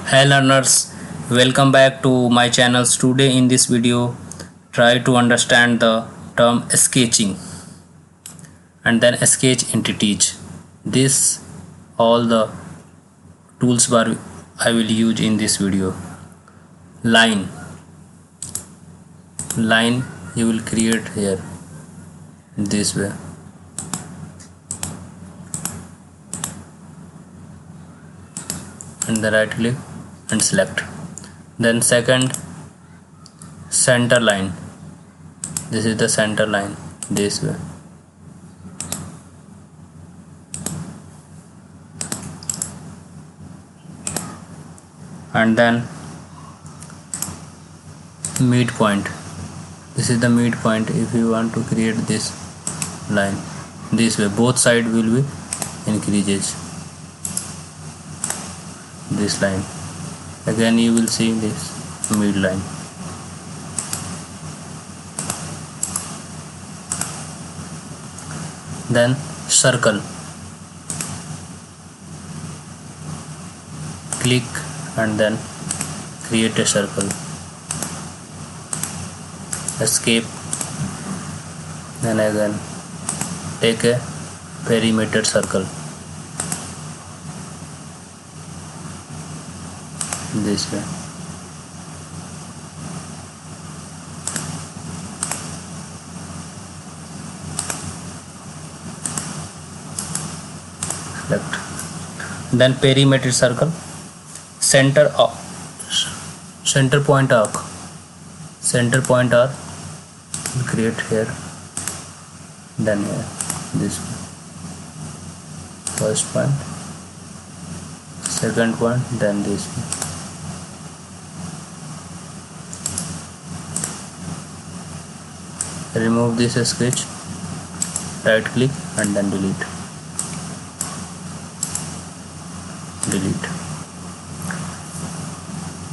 Hi learners, welcome back to my channel. Today in this video, try to understand the term sketching and then sketch entities. This all the tools bar I will use in this video. Line you will create here this way. And the right click and select. Then second, center line. This is the center line this way. And then midpoint. This is the midpoint. If you want to create this line this way, both side will be increases. This line again you will see this midline. Then circle, click and then create a circle, escape, then again take a perimeter circle this way. Select. Then perimeter circle, center point arc will create here, then here this way. First point, second point, then this one. Remove this sketch, right click and then delete.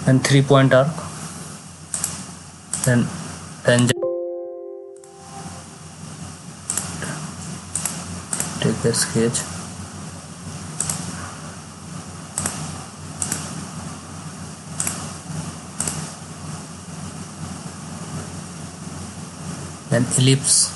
And 3-point arc, then tangent, take a sketch, then ellipse,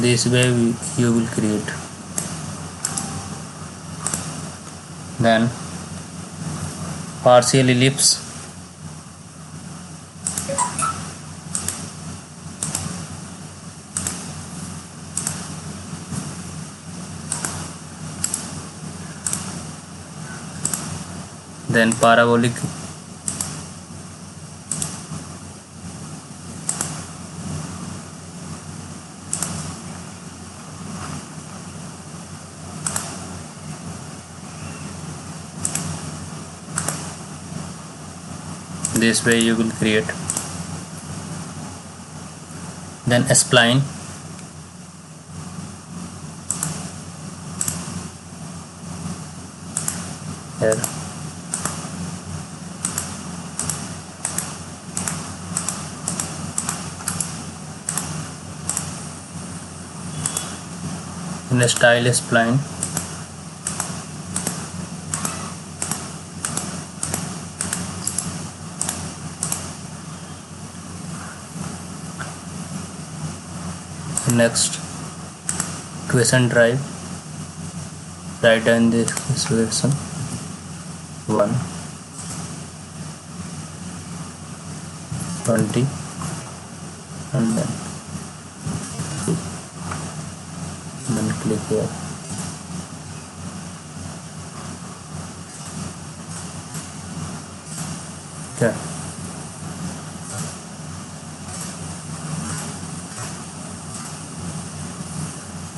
this way you will create. Then partial ellipse, then parabolic, this way you will create. Then spline, here, in a style spline, next equation drive, write down this equation 1 20 and then 2, then click here. Okay.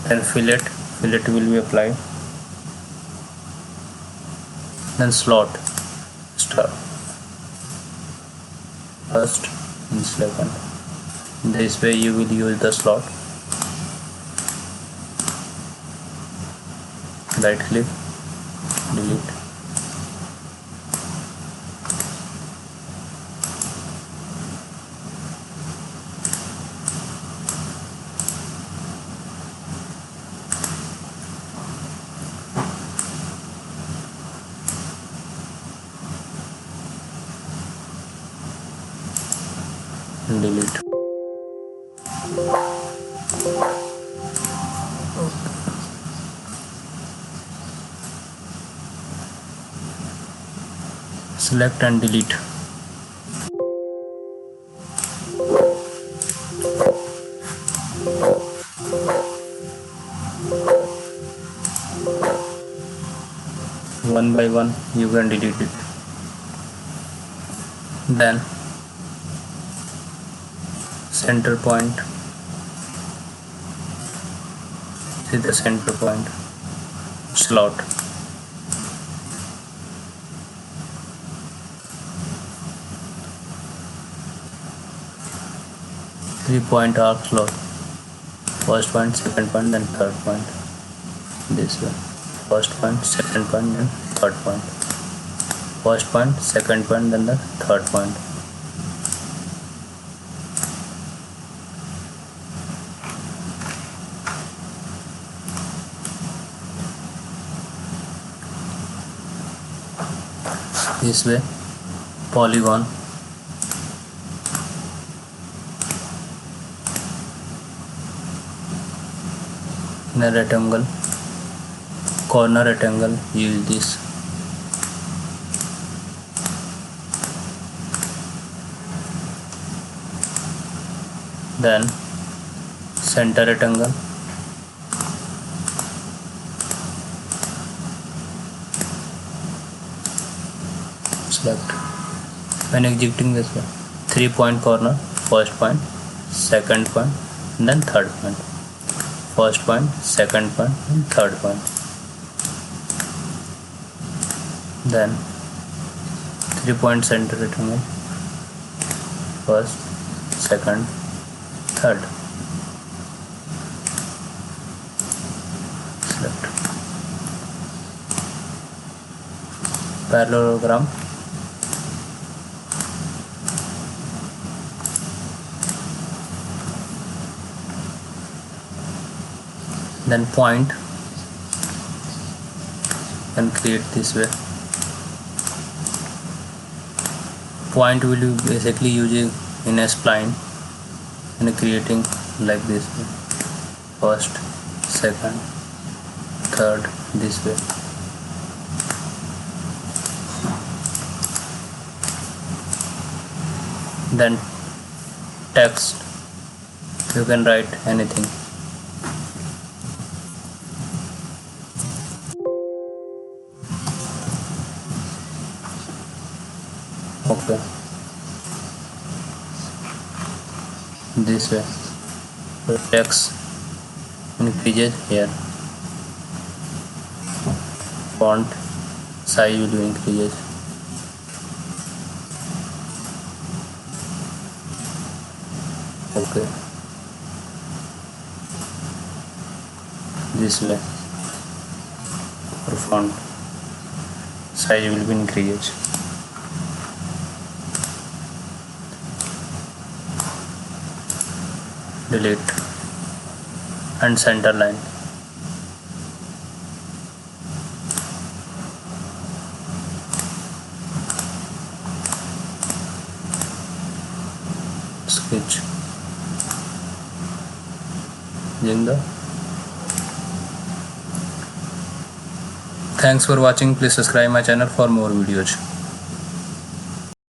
Then fillet will be applied. Then slot, first and second. This way you will use the slot. right click, delete. Delete. Select and delete. One by one you can delete it. Then center point, see the center point, slot. Three-point arc slot. First point, second point, then third point. This way. First point, second point, then third point. First point, second point, then the third point. This way, polygon, in a rectangle, corner rectangle, use this. Then center rectangle, select. When executing this way, 3-point corner, first point, second point, and then third point. First point, second point, and third point. Then 3-point center rectangle, first, second, third. Select. Parallelogram, then point and create this way. Point will be basically using in a spline and creating like this way. First, second, third, this way. Then text, you can write anything. Okay, this way. The text increases here, font size will be increases. Okay, this way. For font size will be increased. Delete and center line. Sketch. Thanks for watching. Please subscribe my channel for more videos.